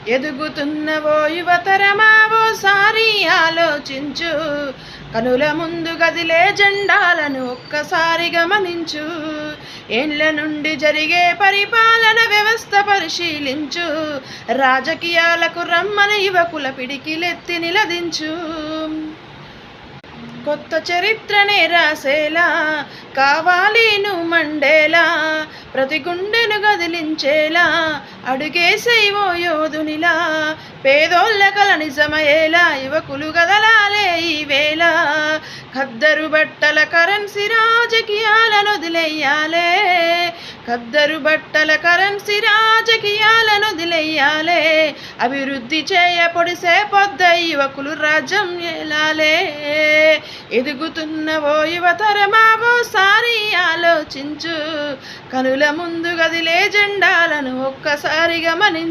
ఎదుగుతున్నవో యువతరమా ఓసారి ఆలోచించు. కనుల ముందు గదిలే జెండాలను ఒక్కసారి గమనించు. ఏండ్ల నుండి జరిగే పరిపాలన వ్యవస్థ పరిశీలించు. రాజకీయాలకు రమ్మని యువకుల పిడికిలెత్తి నిలదించు. కొత్త చరిత్రనే రాసేలా కావాలి నువ్వు మండేలా. ప్రతి గుండెను గదిలించేలా అడుగేసేవో యోధునిలా. పేదోళ్ళ కల నిజమయ్యేలా యువకులు గదలాలే ఈ వేళ. ఖద్దరు బట్టల కరెన్సీ రాజకీయాలను వదిలేయాలే. ఖద్దరు బట్టల కరెన్సీ రాజకీయాలను వదిలేయాలే. అభివృద్ధి చేయ పొడిసే పొద్ద యువకులు రాజ్యం ఏలాలే. ఎదుగుతున్నవో యువతరమా ఓసారి ఆలోచించు. కనుల ముందు గదిలే జెండాలను ఒక్కసారి గమనించు.